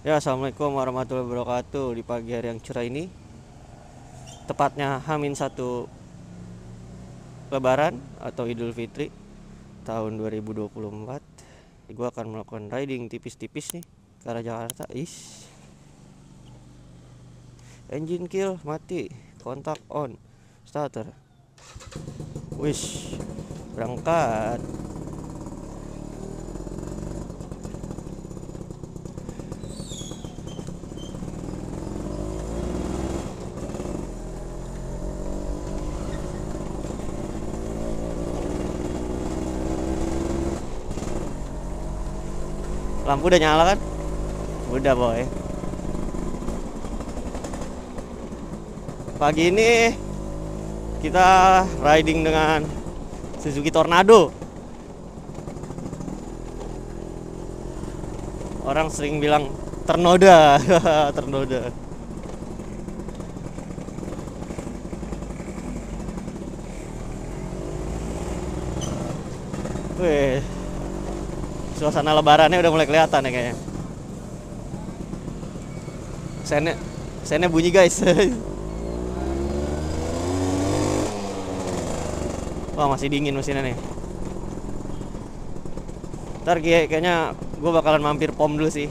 Ya, assalamualaikum warahmatullahi wabarakatuh. Di pagi hari yang cerah ini, tepatnya H-1 Lebaran atau Idul Fitri tahun 2024, gue akan melakukan riding tipis-tipis nih ke arah Jakarta. Engine kill mati, kontak on, starter. Wish, berangkat. Lampu udah nyala kan? Udah boy. Pagi ini kita riding dengan Suzuki Tornado. Orang sering bilang ternoda. Ternoda. Wih, suasana lebarannya udah mulai kelihatan ya kayaknya. Sennya bunyi guys. Wah, masih dingin mesinnya nih. Ntar kayaknya gue bakalan mampir pom dulu sih.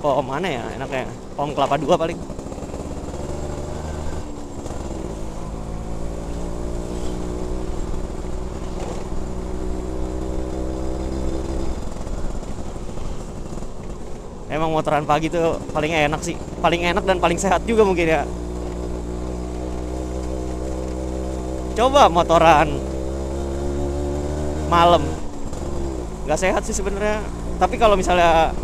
Pom mana ya enaknya? Pom Kelapa 2 paling. Emang motoran pagi tuh paling enak sih. Paling enak dan paling sehat juga mungkin ya. Coba motoran malam, nggak sehat sih sebenarnya. Tapi kalau misalnya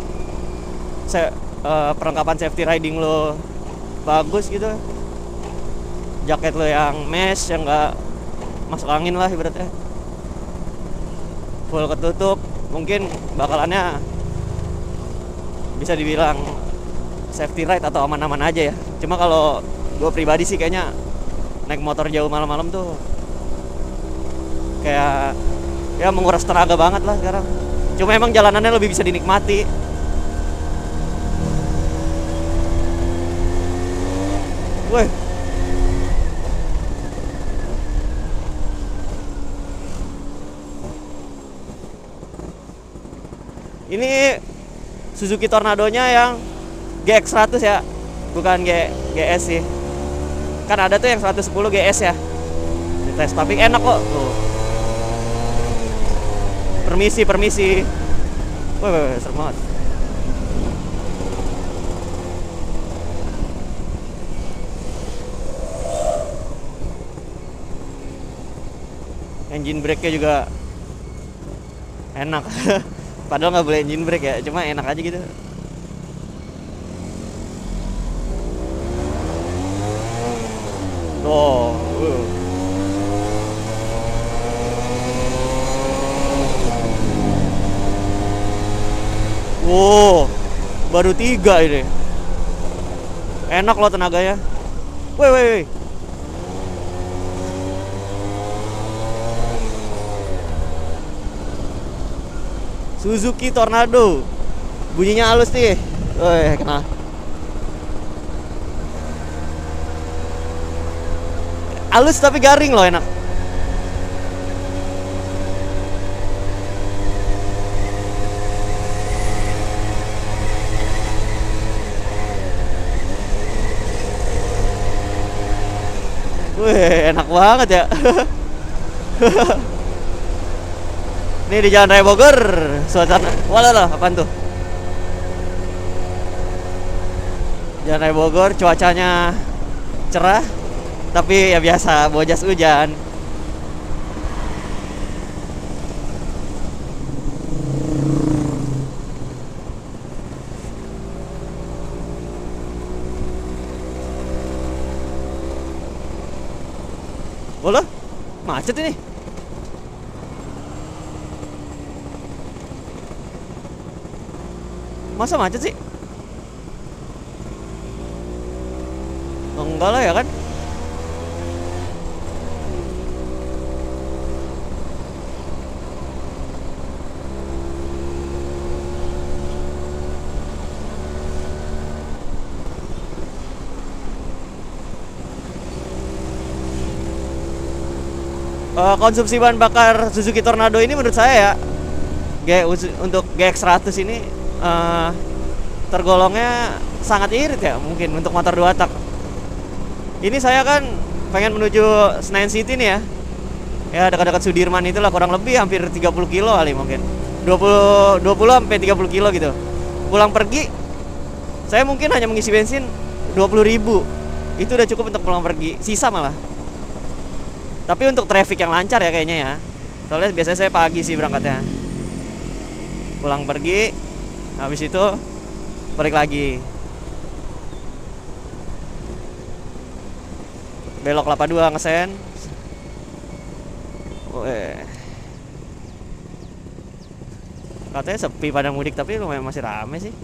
perlengkapan safety riding lo bagus gitu, jaket lo yang mesh yang nggak masuk angin lah ibaratnya, full ketutup, mungkin bakalannya bisa dibilang safety ride atau aman-aman aja ya. Cuma kalau gue pribadi sih kayaknya naik motor jauh malam-malam tuh kayak ya menguras tenaga banget lah sekarang. Cuma emang jalanannya lebih bisa dinikmati. Wih, ini Suzuki Tornadonya yang GX100 ya, bukan GS sih. Kan ada tuh yang 110 GS ya. Dites, tapi enak kok tuh. Permisi. Wih, serem banget. Engine brake-nya juga enak. Padahal nggak boleh engine brake ya, cuma enak aja gitu. Oh, wow, baru 3 ini. Enak loh tenaganya. Wih. Suzuki Tornado. Bunyinya halus nih. Wih, kena. Halus tapi garing loh, enak. Wih, enak banget ya. Ini di Jalan Raya Bogor, suasana. Walah, apaan tuh? Jalan Raya Bogor, cuacanya cerah, tapi ya biasa, bojas hujan. Walah, macet ini. Masa macet sih? Enggak lah ya kan? Konsumsi bahan bakar Suzuki Tornado ini menurut saya ya, untuk GX100 ini tergolongnya sangat irit ya mungkin untuk motor 2 tak. Ini saya kan pengen menuju Senayan City nih ya. Ya dekat-dekat Sudirman itulah, kurang lebih hampir 30 kilo kali mungkin. 20 sampai 30 kilo gitu. Pulang pergi saya mungkin hanya mengisi bensin 20.000. Itu udah cukup untuk pulang pergi, sisa malah. Tapi untuk traffic yang lancar ya kayaknya ya. Soalnya biasanya saya pagi sih berangkatnya. Pulang pergi, habis itu balik lagi. Belok Kelapa 2 ngesen. Katanya sepi pada mudik, tapi lumayan masih rame sih.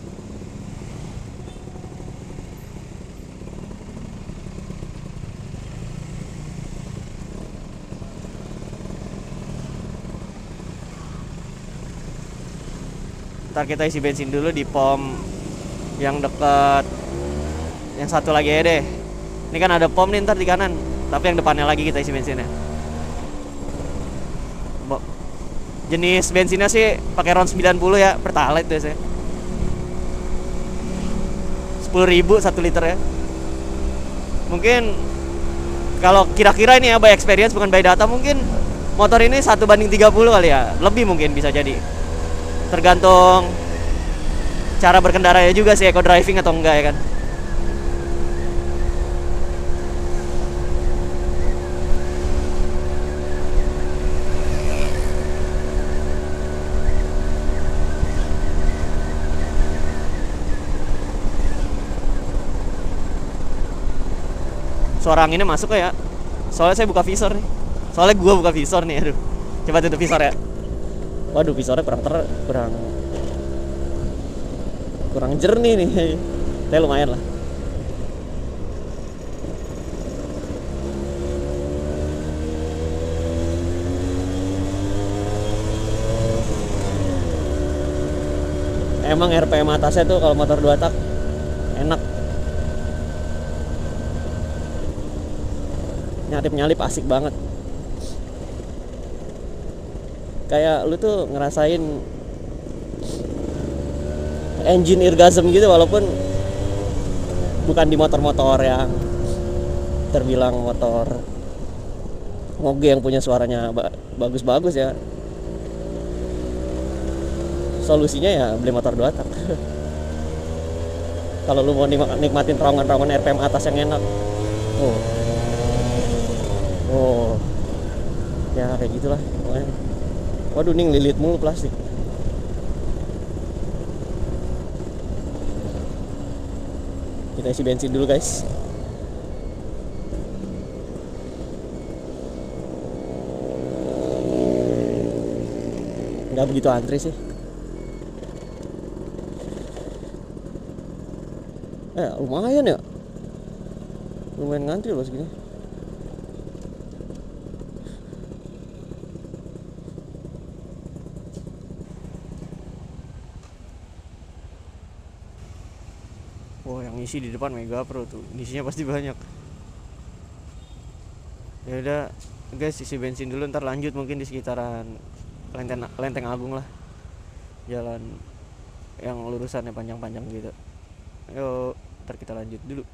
Ntar kita isi bensin dulu di pom yang dekat, yang satu lagi ya deh. Ini kan ada pom nih ntar di kanan, tapi yang depannya lagi kita isi bensinnya. Jenis bensinnya sih pakai RON 90 ya, Pertalite biasanya. 10.000 1 liter ya. Mungkin kalau kira-kira ini ya by experience bukan by data, mungkin motor ini 1:30 kali ya, lebih mungkin bisa jadi. Tergantung cara berkendaranya juga sih, eco driving atau enggak ya kan. Suara anginnya masuk ya. Soalnya saya buka visor nih. Soalnya gua buka visor nih, aduh. Coba tutup visor ya. Waduh, visornya kurang jernih nih. Tapi lumayan lah. Emang RPM atasnya tuh kalau motor 2 tak enak. Nyalip-nyalip asik banget. Kayak lu tuh ngerasain engine orgasm gitu, walaupun bukan di motor-motor yang terbilang motor moge yang punya suaranya bagus-bagus ya. Solusinya ya beli motor 2 tak. Kalau lu mau nikmatin terowongan-terowongan RPM atas yang enak. Oh. Ya kayak gitulah pokoknya. Waduh, nih lilit mulu plastik. Kita isi bensin dulu guys. Nggak begitu antri sih. Lumayan ya. Lumayan ngantri loh segini. Oh, yang isi di depan Mega Pro tuh, isinya pasti banyak. Ya udah guys, isi bensin dulu, ntar lanjut mungkin di sekitaran Lenteng Agung lah, jalan yang lurusannya panjang-panjang gitu. Yuk, ntar kita lanjut dulu.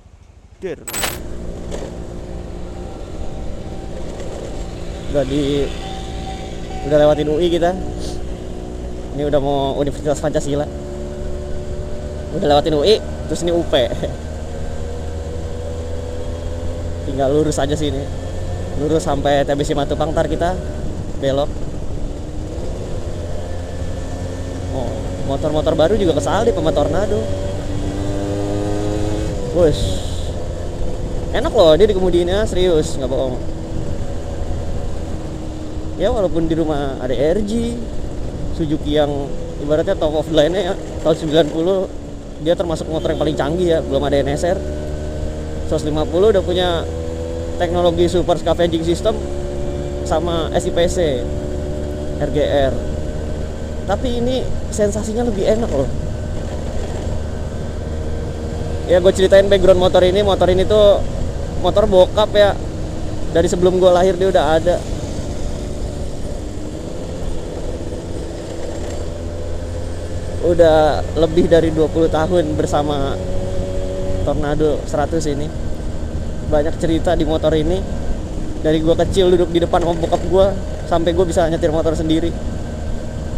Udah lewatin UI kita. Ini udah mau Universitas Pancasila. Udah lewatin UI, terus ini UP. Tinggal lurus aja sini. Lurus sampai TBC Matupang, ntar kita belok. Oh, motor-motor baru juga kesalip sama Tornado. Wush. Enak loh dia dikemudiinnya, serius, nggak bohong. Ya walaupun di rumah ada RG, Suzuki yang ibaratnya top of the line-nya ya, tahun 90, dia termasuk motor yang paling canggih ya, belum ada NSR. 150 udah punya teknologi super scavenging system sama SIPC RGR. Tapi ini sensasinya lebih enak loh. Ya gue ceritain background motor ini. Motor ini tuh motor bokap ya. Dari sebelum gue lahir dia udah ada. udah lebih dari 20 tahun bersama Tornado 100 ini. Banyak cerita di motor ini. Dari gue kecil duduk di depan sama bokap gue sampai gue bisa nyetir motor sendiri.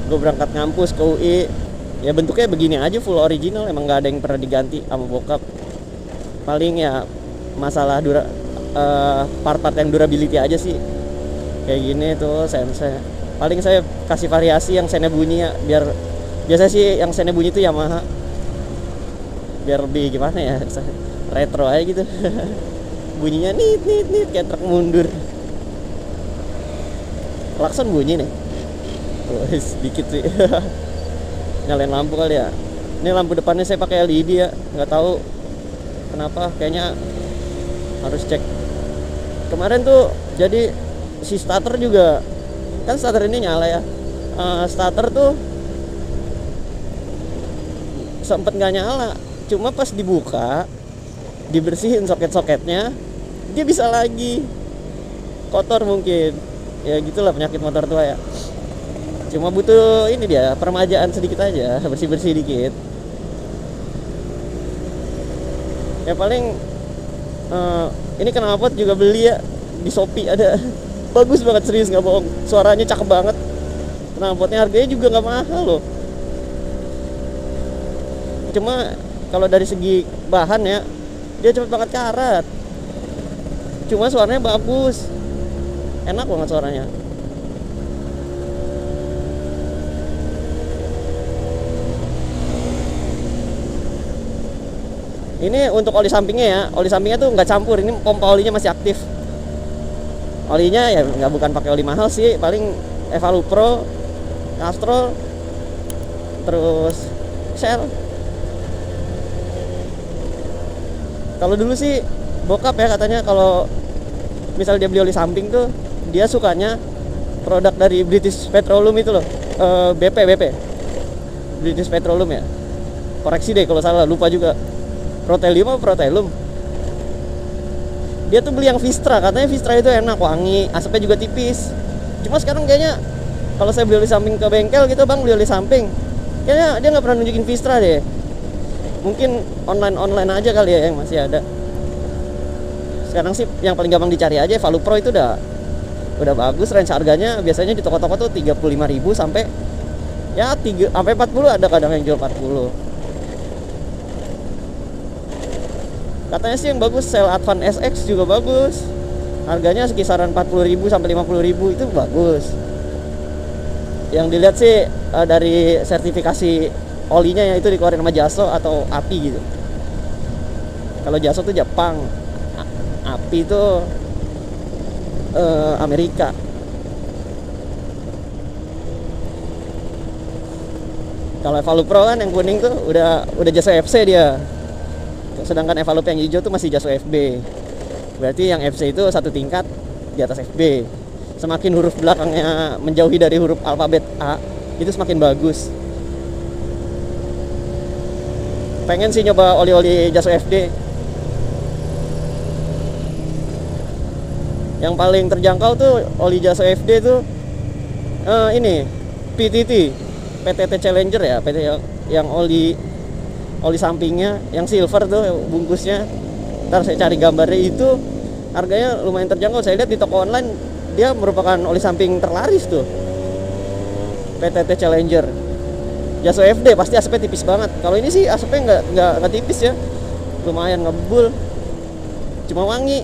Gue berangkat ngampus ke UI, ya bentuknya begini aja, full original, emang nggak ada yang pernah diganti sama bokap. Paling ya masalah part-part yang durability aja sih, kayak gini tuh sensei. Paling saya kasih variasi yang sene bunyi ya, biar biasa sih yang sene bunyi itu Yamaha, biar lebih gimana ya, retro aja gitu. Bunyinya nit kayak truk mundur. Klakson bunyi nih. Sedikit sih. Nyalain lampu kali ya. Ini lampu depannya saya pakai LED ya, nggak tahu kenapa, kayaknya harus cek. Kemarin tuh jadi si starter juga, kan starter ini nyala ya. Starter tuh sempet nggak nyala, cuma pas dibuka dibersihin soket-soketnya dia bisa lagi. Kotor mungkin ya, gitulah penyakit motor tua ya. Cuma butuh ini dia, permajaan sedikit aja, bersih-bersih dikit ya. Paling ini knalpot juga beli ya di Shopee, ada. Bagus banget, serius nggak bohong, suaranya cakep banget. Knalpotnya harganya juga nggak mahal loh. Cuma kalau dari segi bahan ya, dia cepet banget karat. Cuma suaranya bagus, enak banget suaranya. Ini untuk oli sampingnya ya, oli sampingnya tuh nggak campur, ini pompa olinya masih aktif. Olinya ya nggak, bukan pakai oli mahal sih, paling Evalupro, Castrol, terus Shell. Kalau dulu sih bokap ya katanya, kalau misal dia beli oli samping tuh dia sukanya produk dari British Petroleum itu loh, BP British Petroleum ya, koreksi deh kalau salah, lupa juga. Protelium apa Protelum, dia tuh beli yang Vistra, katanya Vistra itu enak, wangi, asapnya juga tipis. Cuma sekarang kayaknya kalau saya beli oli samping ke bengkel gitu, bang beli oli samping, kayaknya dia nggak pernah nunjukin Vistra deh. Mungkin online aja kali ya yang masih ada. Sekarang sih yang paling gampang dicari aja Evalupro, itu udah bagus. Range harganya biasanya di toko-toko tuh 35.000 sampai ya 3 sampai 40, ada kadang yang jual 40. Katanya sih yang bagus Shell Advance SX juga bagus. Harganya sekisaran 40.000 sampai 50.000, itu bagus. Yang dilihat sih dari sertifikasi olinya ya, itu dikeluarin sama Jaso atau API gitu. Kalau Jaso tuh Jepang, API itu Amerika. Kalau Evalupro kan yang kuning tuh udah Jaso FC dia. Sedangkan Evalup yang hijau tuh masih Jaso FB. Berarti yang FC itu satu tingkat di atas FB. Semakin huruf belakangnya menjauhi dari huruf alfabet A, itu semakin bagus. Pengen sih nyoba oli-oli Jaso FD. Yang paling terjangkau tuh oli Jaso FD tuh ini PTT Challenger ya, PT yang oli sampingnya yang silver tuh bungkusnya. Ntar saya cari gambarnya, itu harganya lumayan terjangkau. Saya lihat di toko online dia merupakan oli samping terlaris tuh, PTT Challenger. Jaso FD pasti asapnya tipis banget. Kalau ini sih asapnya nggak tipis ya, lumayan ngebul, cuma wangi.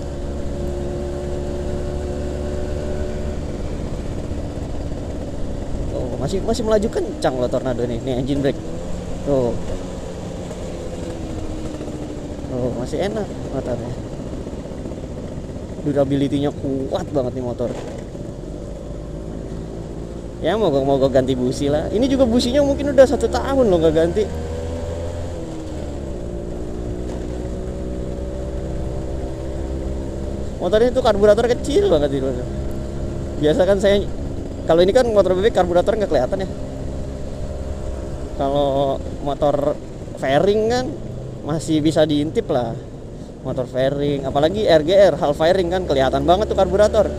Oh, masih melaju kencang loh Tornado nih engine brake tuh. Oh, masih enak motornya. Durability-nya kuat banget nih motor. Ya mau ganti busi lah. Ini juga businya mungkin udah 1 tahun loh nggak ganti. Motornya itu karburator kecil banget itu. Biasa kan saya, kalau ini kan motor bebek karburator nggak kelihatan ya. Kalau motor fairing kan masih bisa diintip lah, motor fairing, apalagi RGR half fairing kan kelihatan banget tuh karburator.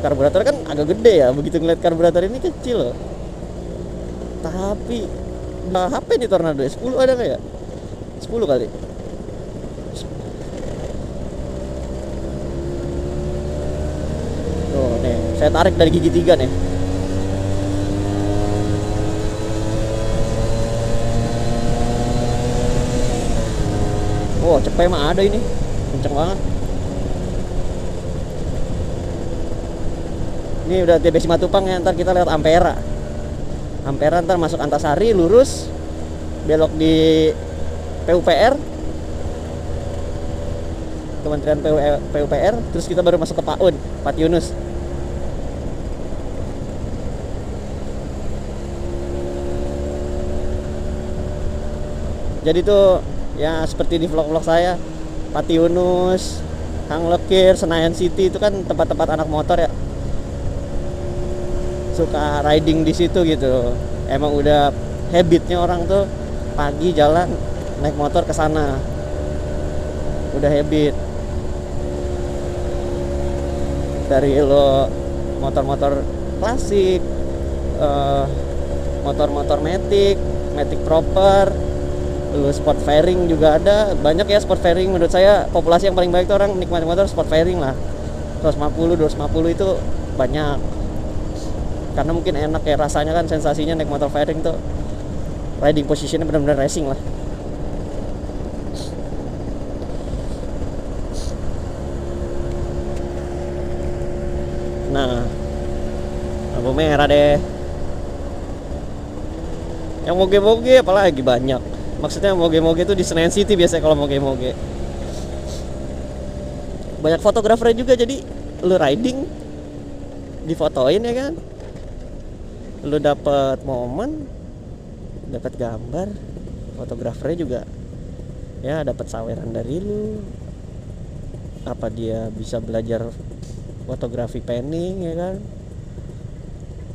Karburator kan agak gede ya, begitu ngeliat karburator ini kecil loh. Tapi Nah, HP nih Tornado 10 ada nggak ya? 10 kali. Tuh nih, saya tarik dari gigi 3 nih. Oh, cepet mah ada ini. Kenceng banget. Ini udah TB Simatupang ya, ntar kita lewat Ampera. Ampera ntar masuk Antasari, lurus belok di PUPR, Kementerian PUPR, terus kita baru masuk ke PAUN, Pat Yunus. Jadi tuh ya seperti di vlog-vlog saya, Pat Yunus, Hang Lekir, Senayan City itu kan tempat-tempat anak motor ya. Suka riding di situ gitu. Emang udah habitnya orang tuh pagi jalan naik motor ke sana. Udah habit. Dari lo motor-motor klasik, motor-motor Matic, Matic proper, lo sport fairing juga ada. Banyak ya sport fairing, menurut saya populasi yang paling baik tuh orang nikmati motor sport fairing lah. 150, 250 itu banyak. Karena mungkin enak ya rasanya kan, sensasinya naik motor fairing tuh riding positionnya benar-benar racing lah. Nah, lampu merah deh. Yang moge-moge apalagi banyak. Maksudnya moge-moge tuh di Senayan City biasanya kalau moge-moge. Banyak fotografer juga, jadi lu riding difotoin ya kan, lu dapat momen, dapat gambar, fotografernya juga ya dapat saweran dari lu. Apa dia bisa belajar fotografi panning ya kan,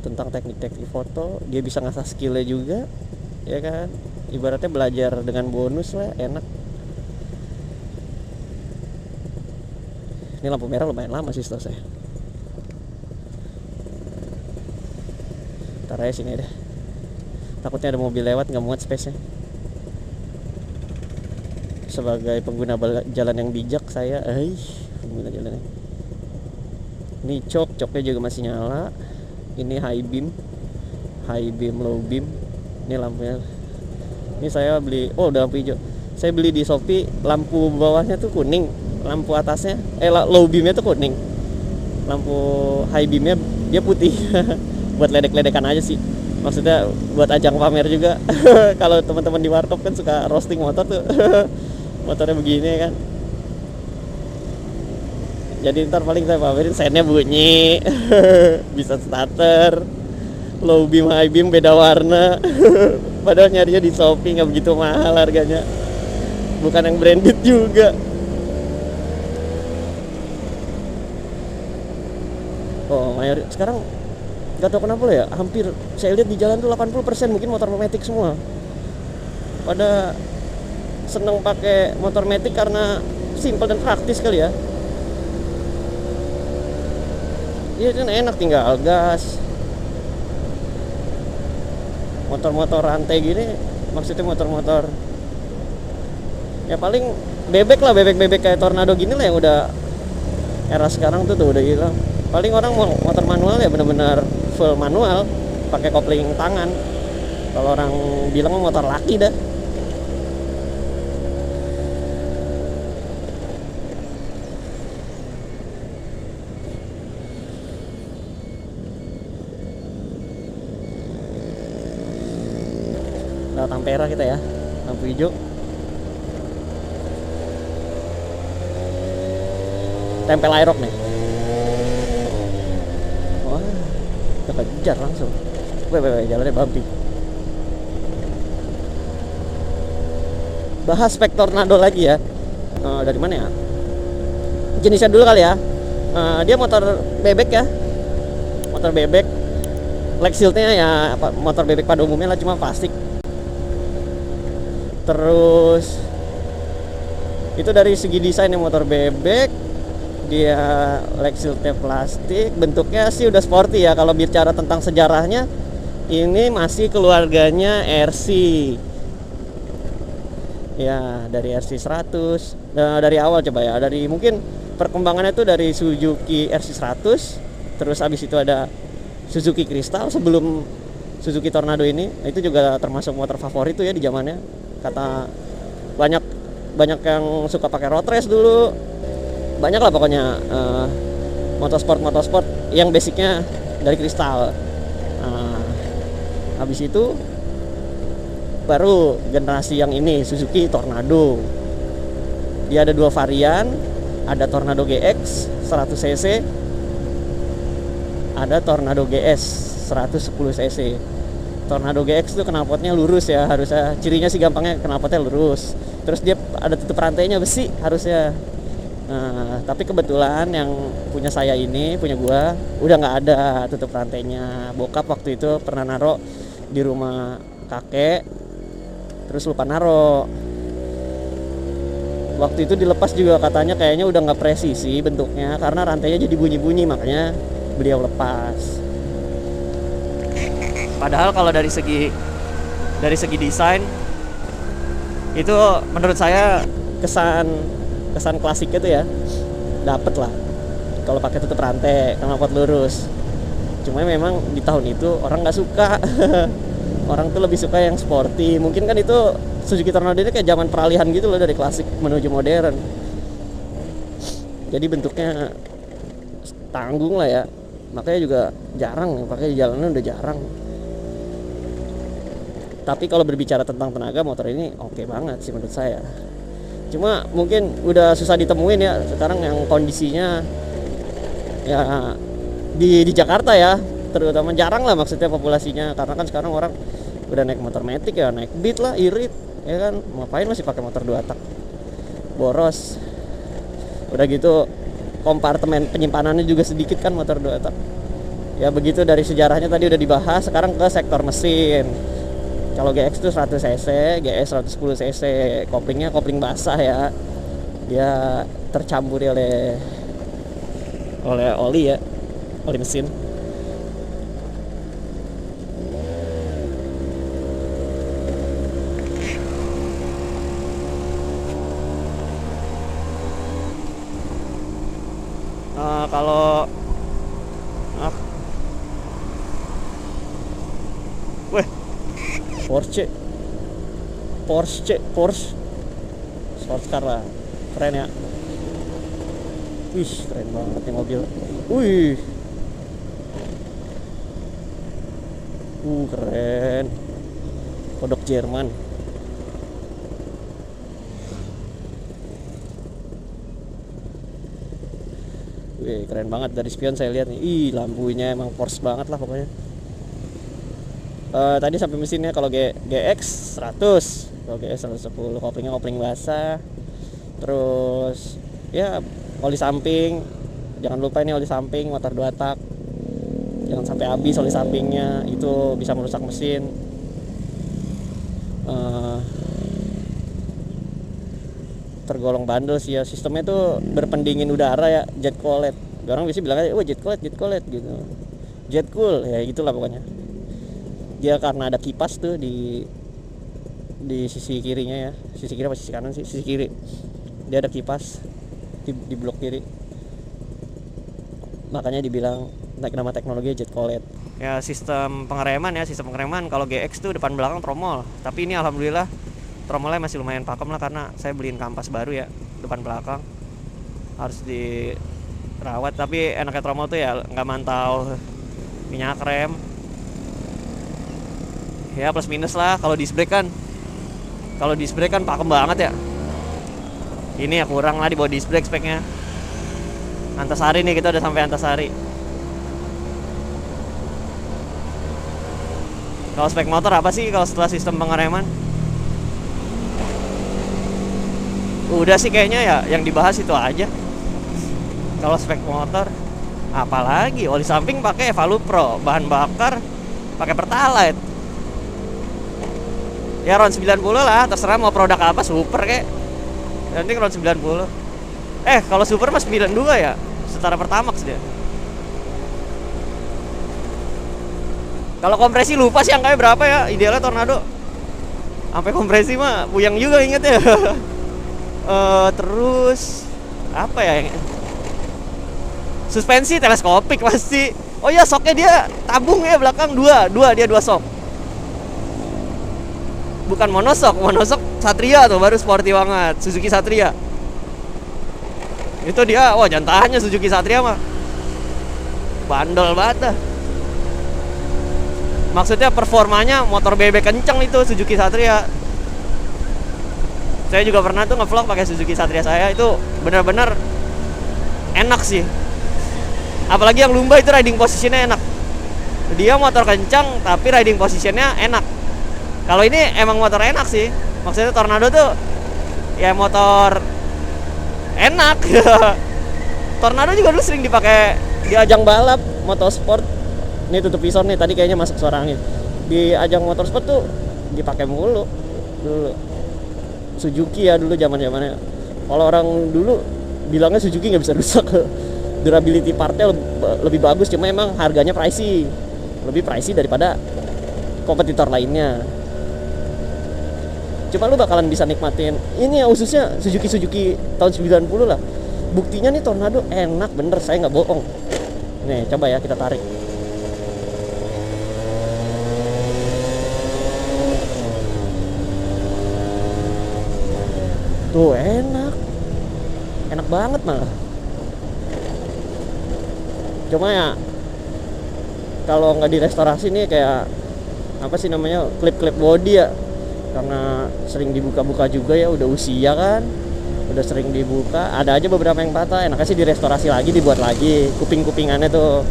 tentang teknik-teknik foto, dia bisa ngasah skillnya juga ya kan, ibaratnya belajar dengan bonus lah, enak. Ini lampu merah lumayan lama sih setahu saya. Ntar aja sini deh, takutnya ada mobil lewat nggak muat space nya. Sebagai pengguna jalan yang bijak saya, pengguna jalan yang... Ini coknya juga masih nyala. Ini high beam, low beam. Ini lampunya. Ini saya beli, udah lampu hijau. Saya beli di Shopee, lampu bawahnya tuh kuning, lampu atasnya low beamnya tuh kuning, lampu high beamnya dia putih. Buat ledek-ledekan aja sih, maksudnya buat ajang pamer juga. Kalau teman-teman di warkop kan suka roasting motor tuh. Motornya begini kan, jadi ntar paling saya pamerin sennya bunyi. Bisa starter, low beam high beam beda warna. Padahal nyarinya di Shopee nggak begitu mahal harganya, bukan yang branded juga. Mayor sekarang gak tau kenapa ya, hampir saya lihat di jalan tuh 80% mungkin motor Matic semua. Pada seneng pakai motor Matic karena simple dan praktis kali ya. Iya kan enak, tinggal gas. Motor-motor rantai gini, maksudnya motor-motor ya paling bebek lah, bebek kayak Tornado gini lah yang udah era sekarang tuh udah hilang. Paling orang mau motor manual ya benar-benar full manual, pakai kopling tangan. Kalau orang bilang motor laki dah. Lewat Ampera kita ya, lampu hijau. Tempel aerok nih. Wah, kejar langsung. Jalannya bumpy. Bahas spek Tornado lagi ya. Dari mana ya? Jenisnya dulu kali ya. Dia motor bebek ya. Motor bebek. Leg shieldnya ya motor bebek pada umumnya lah, cuma plastik. Terus itu dari segi desainnya motor bebek, dia leg shieldnya plastik, bentuknya sih udah sporty ya. Kalau bicara tentang sejarahnya, Ini masih keluarganya RC. Ya, dari RC 100. Nah, dari awal coba ya. Dari mungkin perkembangannya tuh dari Suzuki RC 100, terus abis itu ada Suzuki Crystal sebelum Suzuki Tornado ini. Itu juga termasuk motor favorit tuh ya di zamannya. Kata banyak yang suka pakai road race dulu. Banyak lah pokoknya motorsport yang basicnya dari Crystal. Nah, habis itu baru generasi yang ini Suzuki Tornado. Dia ada 2 varian, ada Tornado GX 100 cc, ada Tornado GS 110 cc. Tornado GX tuh knalpotnya lurus ya, harusnya cirinya sih gampangnya knalpotnya lurus. Terus dia ada tutup rantainya besi harusnya. Nah, tapi kebetulan yang punya saya ini, punya gua, udah nggak ada tutup rantainya. Bokap waktu itu pernah naro di rumah kakek, terus lupa naro. Waktu itu dilepas juga katanya kayaknya udah nggak presisi bentuknya karena rantainya jadi bunyi-bunyi, makanya beliau lepas. Padahal kalau dari segi desain itu menurut saya kesan klasiknya tuh ya dapet lah kalau pakai tutup rantai knalpot lurus. Cuma memang di tahun itu orang nggak suka. Orang tuh lebih suka yang sporty. Mungkin kan itu Suzuki Tornado ini kayak zaman peralihan gitu loh, dari klasik menuju modern. Jadi bentuknya tanggung lah ya, makanya juga jarang pakai jalanan, udah jarang. Tapi kalau berbicara tentang tenaga, motor ini oke banget sih menurut saya. Cuma mungkin udah susah ditemuin ya sekarang yang kondisinya ya di Jakarta ya, terutama jarang lah maksudnya populasinya, karena kan sekarang orang udah naik motor matic ya, naik Beat lah, irit ya kan, ngapain masih pakai motor 2 tak boros. Udah gitu kompartemen penyimpanannya juga sedikit kan motor 2 tak. Ya begitu, dari sejarahnya tadi udah dibahas. Sekarang ke sektor mesin. Kalau GX itu 100 cc, GS 110 cc, koplingnya kopling basah ya. Dia tercampur oleh oli ya, oli mesin. Kalau Porsche sports car lah, keren ya. Wih, keren banget nih mobil. Wih, keren, kodok Jerman. Wih, keren banget dari spion saya lihat nih. Ih, lampunya emang Porsche banget lah pokoknya. Tadi sampai mesinnya, kalau GX 100, kalau GS 110, koplingnya kopling basah. Terus ya oli samping, jangan lupa ini oli samping motor 2 tak, jangan sampai habis oli sampingnya, itu bisa merusak mesin. Tergolong bandel sih ya, sistemnya tuh berpendingin udara ya, jet cooled. Orang biasanya bilang aja, wah jet cooled gitu, jet cool ya gitulah pokoknya. Dia karena ada kipas tuh di sisi kirinya ya, sisi kiri apa sisi kanan sih, sisi kiri. Dia ada kipas di blok kiri, makanya dibilang naik nama teknologi jet cooled. Ya sistem pengereman kalau GX tuh depan belakang tromol, tapi ini alhamdulillah tromolnya masih lumayan pakem lah, karena saya beliin kampas baru ya, depan belakang harus dirawat. Tapi enaknya tromol tuh ya nggak mantau minyak rem ya, plus minus lah. Kalau disc brake kan pakem banget ya, ini ya kurang lah di bawah disc brake speknya. Antasari nih, kita udah sampai Antasari. Kalau spek motor apa sih kalau setelah sistem pengereman? Udah sih kayaknya ya, yang dibahas itu aja. Kalau spek motor apalagi, oli samping pakai Evalu Pro, bahan bakar pakai Pertalite. Ya RON 90 lah, terserah mau produk apa, super kek. Nanti RON 90. Kalau super mas 92 ya, setara Pertamax dia. Kalau kompresi lupa sih angkanya berapa ya, idealnya Tornado. Sampai kompresi mah puyeng juga inget ya. Terus apa ya yang suspensi teleskopik pasti. Oh ya, soknya dia tabung ya belakang dua sok. Bukan monosok Satria tuh baru sporty banget, Suzuki Satria. Itu dia, wah jantannya Suzuki Satria mah bandel banget dah. Maksudnya performanya motor bebek kenceng itu Suzuki Satria. Saya juga pernah tuh ngevlog pakai Suzuki Satria saya, itu benar-benar enak sih. Apalagi yang Lumba itu riding positionnya enak. Dia motor kencang tapi riding positionnya enak. Kalau ini emang motor enak sih. Maksudnya Tornado tuh ya motor enak. Tornado juga dulu sering dipakai Di ajang balap motorsport. Ini tutup visor nih, tadi kayaknya masuk suara angin. Di ajang motorsport tuh dipakai mulu dulu. Suzuki ya dulu zaman-zamannya. Kalau orang dulu bilangnya Suzuki nggak bisa rusak. Durability partnya lebih bagus, cuma emang harganya pricey. Lebih pricey daripada kompetitor lainnya. Cuma lu bakalan bisa nikmatin ini ya, khususnya Suzuki tahun 90 lah. Buktinya nih Tornado enak bener, saya nggak bohong. Nih coba ya kita tarik. Tuh enak banget malah. Cuma ya kalau nggak direstorasi nih kayak apa sih namanya, klip body ya, karena sering dibuka-buka juga ya, udah usia kan, udah sering dibuka, ada aja beberapa yang patah. Enaknya sih direstorasi lagi, dibuat lagi kuping-kupingannya tuh.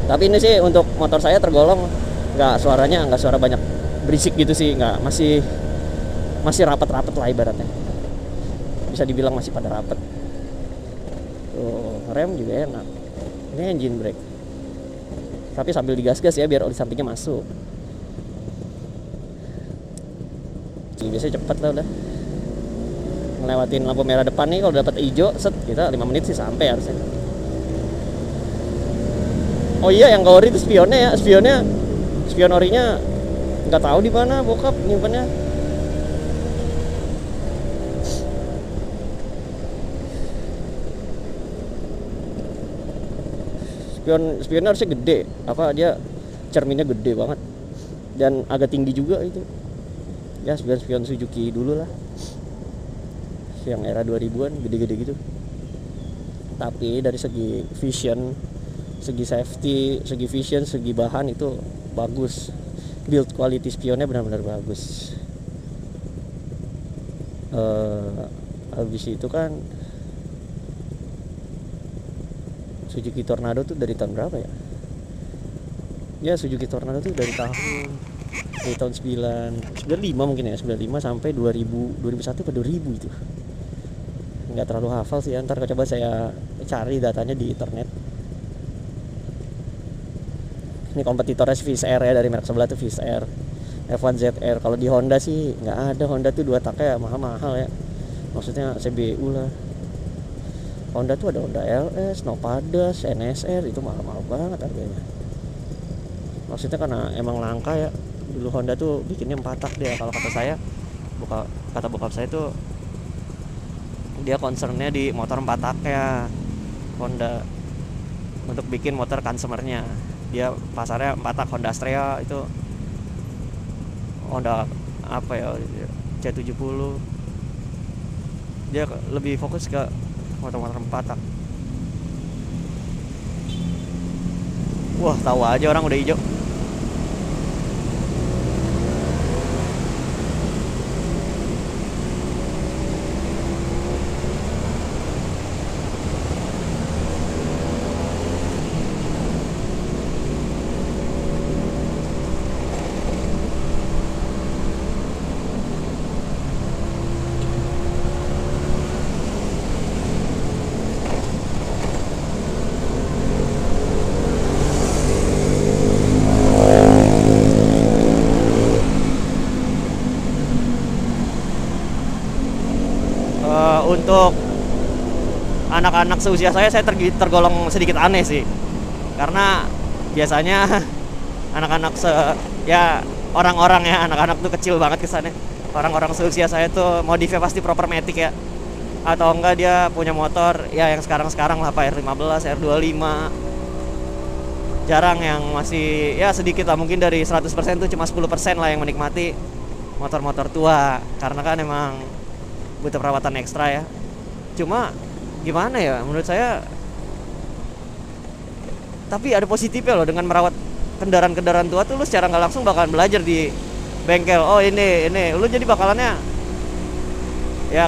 Tapi ini sih untuk motor saya tergolong nggak suara banyak berisik gitu sih, nggak, masih rapat-rapat lah ibaratnya, bisa dibilang masih pada rapat. Tuh rem juga enak, ini engine brake, tapi sambil digas-gas ya biar oli sampingnya masuk. Biasanya cepet lah udah ngelewatin lampu merah depan nih. Kalau dapat hijau set kita 5 menit sih sampai harusnya. Oh iya, yang ori itu spionnya ya, spion orinya nggak tahu di mana bokap nyimpannya. Spionnya harusnya gede, apa dia cerminnya gede banget dan agak tinggi juga itu. Ya spion Suzuki dulu lah, yang era 2000-an gede-gede gitu. Tapi dari segi vision, segi safety, segi vision, segi bahan itu bagus. Build quality spionnya benar-benar bagus. Habis itu kan Suzuki Tornado tuh dari tahun berapa ya? Ya Suzuki Tornado tuh dari tahun 95 mungkin ya, 95 sampai 2001 atau 2000 itu. Nggak terlalu hafal sih, ntar coba saya cari datanya di internet. Ini kompetitornya Swiss Air ya, dari merek sebelah tuh Swiss Air F1 ZR. Kalau di Honda sih nggak ada, Honda tuh 2 taknya mahal-mahal ya, maksudnya CBU lah. Honda tuh ada Honda LS, Novadas, NSR, itu mahal-mahal banget harganya. Maksudnya karena emang langka ya. Dulu Honda tuh bikinnya 4 tak dia. Kalau kata saya, kata bokap saya tuh dia concernnya di motor 4 tak ya Honda, untuk bikin motor consumernya. Dia pasarnya 4 tak Honda Astrea, itu Honda apa ya, C70. Dia lebih fokus ke motor-motor 4 tak. Wah, tahu aja orang udah hijau. Untuk anak-anak seusia saya tergolong sedikit aneh sih, karena biasanya anak-anak ya orang-orang ya, anak-anak tuh kecil banget kesannya. Orang-orang seusia saya tuh modifnya pasti proper matic ya, atau enggak dia punya motor ya yang sekarang lah, Pak, R15, R25. Jarang yang masih ya sedikit lah, mungkin dari 100% tuh cuma 10% lah yang menikmati motor-motor tua, karena kan emang butuh perawatan ekstra ya. Cuma gimana ya, menurut saya tapi ada positifnya loh, dengan merawat kendaraan-kendaraan tua tuh lu secara nggak langsung bakalan belajar di bengkel. Oh ini lu jadi bakalannya ya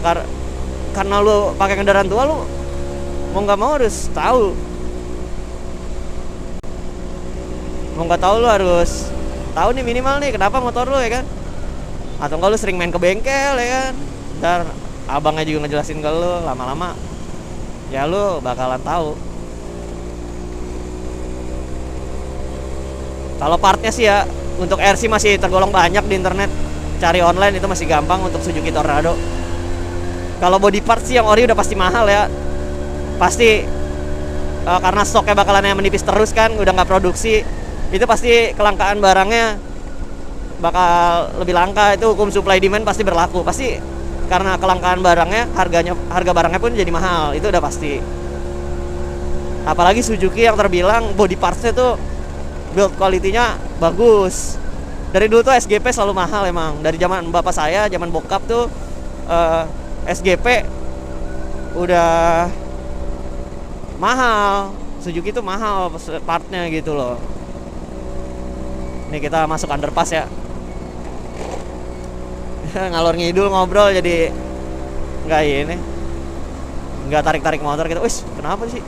karena lu pakai kendaraan tua, lu mau nggak mau harus tahu, lu harus tahu nih minimal nih kenapa motor lu ya kan. Atau enggak lu sering main ke bengkel ya kan, ntar abangnya juga ngejelasin ke lu, lama-lama ya lu bakalan tahu. Kalau partnya sih ya, untuk RC masih tergolong banyak di internet, cari online itu masih gampang untuk Suzuki Tornado. Kalau body part sih yang ori udah pasti mahal ya, pasti karena stoknya bakalan yang menipis terus kan, udah nggak produksi, itu pasti kelangkaan barangnya bakal lebih langka. Itu hukum supply demand pasti berlaku, pasti karena kelangkaan barangnya, harga barangnya pun jadi mahal, itu udah pasti. Apalagi Suzuki yang terbilang body partsnya tuh build quality-nya bagus. Dari dulu tuh SGP selalu mahal emang. Dari zaman bapak saya, zaman bokap tuh SGP udah mahal. Suzuki tuh mahal partnya gitu loh. Nih kita masuk underpass ya. Ngalor ngidul ngobrol jadi nggak tarik motor gitu. Wis, kenapa sih?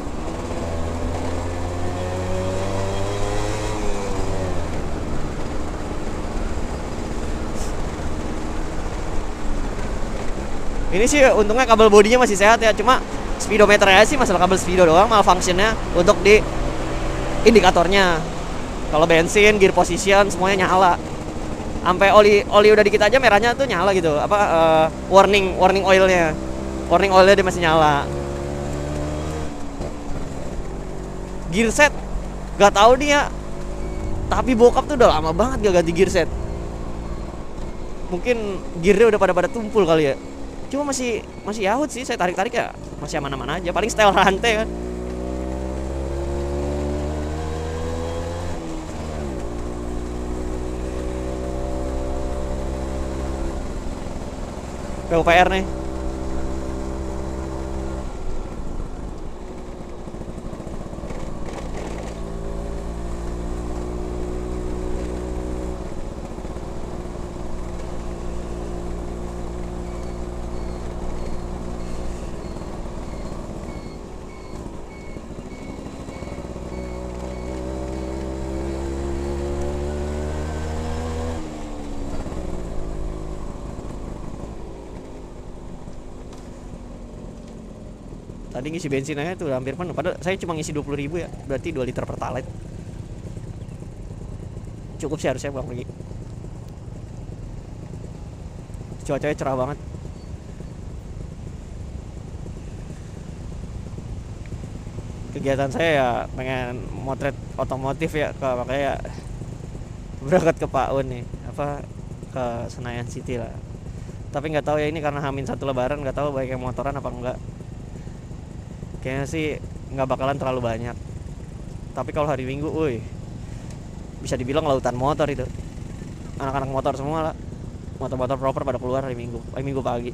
Ini sih untungnya kabel bodinya masih sehat ya, cuma speedometernya sih masalah kabel speedo doang, malfunctionnya untuk di indikatornya. Kalau bensin, gear position semuanya nyala. Sampai oli udah dikit aja merahnya tuh nyala gitu. Warning oilnya. Warning oilnya dia masih nyala. Gear set gak tahu nih ya. Tapi bokap tuh udah lama banget gak ganti gear set. Mungkin gearnya udah pada tumpul kali ya. Cuma masih yahut sih, saya tarik ya masih aman-aman aja. Paling style rantai kan. PUPR nih. Tadi ngisi bensin aja tuh udah hampir penuh. Padahal saya cuma ngisi 20.000 ya. Berarti 2 liter pertalite. Cukup sih harusnya pulang pergi. Cuacanya cerah banget. Kegiatan saya ya pengen motret otomotif ya, makanya berangkat ke Paun nih, ke Senayan City lah. Tapi nggak tahu ya, ini karena H-1 Lebaran, nggak tahu baik yang motoran apa enggak. Kayaknya sih nggak bakalan terlalu banyak. Tapi kalau hari Minggu, bisa dibilang lautan motor itu. Anak-anak motor semua lah. Motor-motor proper pada keluar hari Minggu pagi.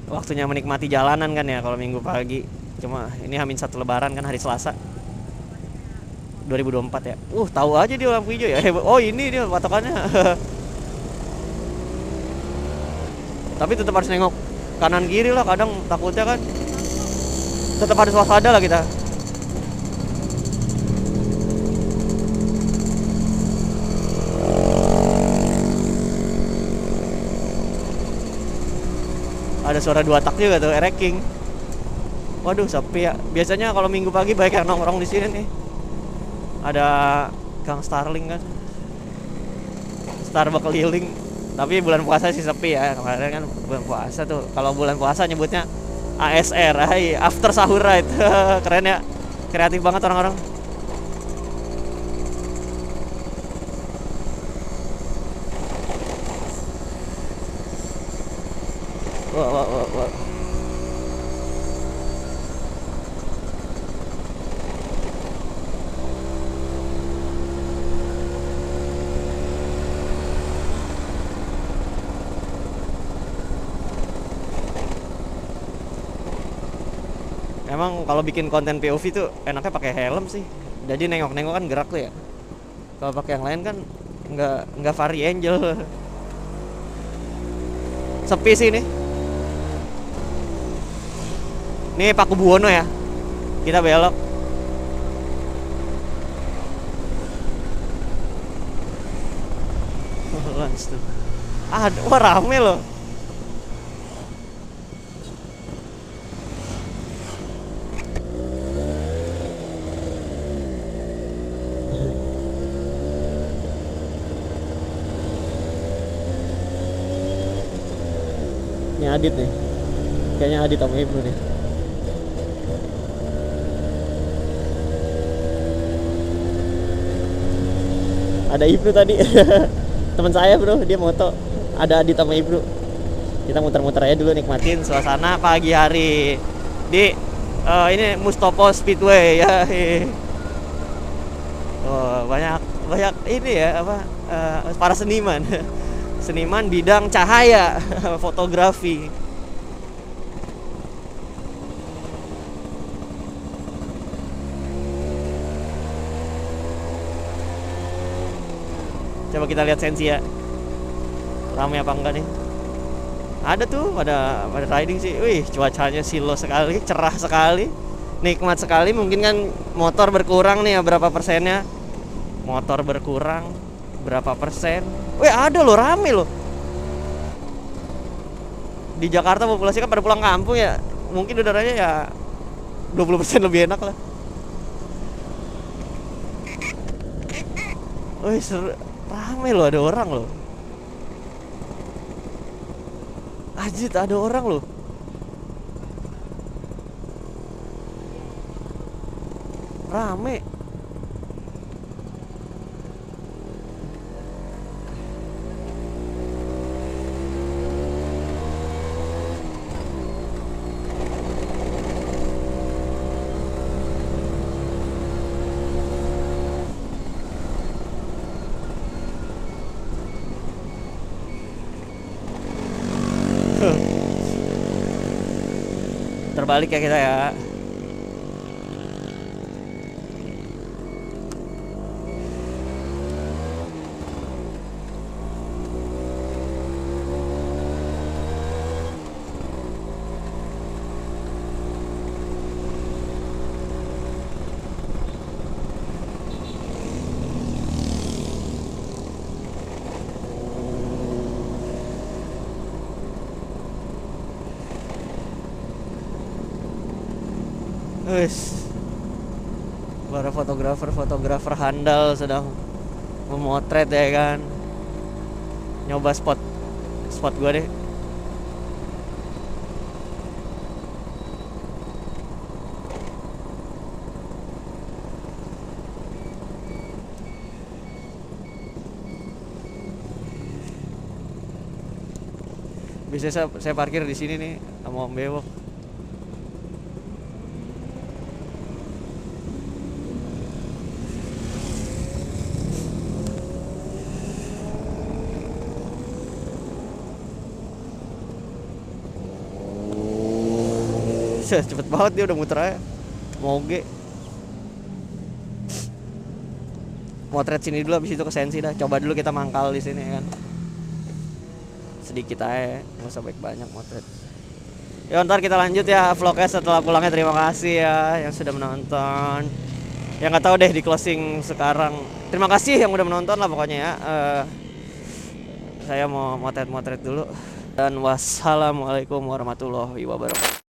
Waktunya menikmati jalanan kan ya kalau Minggu pagi. Cuma ini H-1 Lebaran kan, hari Selasa 2024 ya. Tahu aja dia lampu hijau ya. Oh, ini dia patokannya. Tapi tetap harus nengok kanan kiri lah, kadang takutnya kan. Tetap harus waspada lah kita. Ada suara 2 tak juga tuh, ereking. Waduh, sepi ya. Biasanya kalau Minggu pagi banyak yang nongkrong di sini nih. Ada Gang Starling kan, Starbucks keliling. Tapi bulan puasa sih sepi ya. Kemarin kan bulan puasa tuh. Kalau bulan puasa nyebutnya ASR, after sahur ride. Keren ya. Kreatif banget orang-orang. Wah, wah, wah, wah. Emang kalau bikin konten POV tuh enaknya pakai helm sih. Jadi nengok-nengok kan gerak tuh ya. Kalau pakai yang lain kan nggak vari angel. Sepi sih ini. Ini Paku Buwono ya. Kita belok. Lans tuh. Wah rame loh. Ini Adit nih. Kayaknya Adit sama Ibnu nih. Ada Ibnu tadi. Teman saya, Bro, dia moto. Ada Adit sama Ibnu. Kita muter-muter aja dulu nikmatin Suasana pagi hari di ini Mustopo Speedway ya. Oh, banyak ini ya apa para seniman. Seniman bidang cahaya, fotografi. Coba kita lihat sensi ya. Ramai apa enggak nih? Ada tuh pada riding sih. Wih, cuacanya silo sekali, cerah sekali. Nikmat sekali. Mungkin kan motor berkurang nih ya, berapa persennya? Motor berkurang berapa persen? Wih, ada loh, rame loh. Di Jakarta populasi kan pada pulang kampung ya. Mungkin udaranya ya 20% lebih enak lah. Wih, rame loh, ada orang loh. Ajit, ada orang loh. Rame. Terbalik ya kita ya. Wis, para fotografer handal sedang memotret ya kan. Nyoba spot gua deh. Bisa saya parkir di sini nih sama Om Bewok. Cepet banget dia udah muter aja. Moge. Motret sini dulu, habis itu ke Sensi dah. Coba dulu kita mangkal di sini kan. Sedikit aja, nggak usah banyak motret. Ya ntar kita lanjut ya vlognya setelah pulangnya. Terima kasih ya yang sudah menonton. Yang nggak tahu deh di closing sekarang. Terima kasih yang udah menonton lah pokoknya ya. Saya mau motret dulu. Dan wassalamualaikum warahmatullahi wabarakatuh.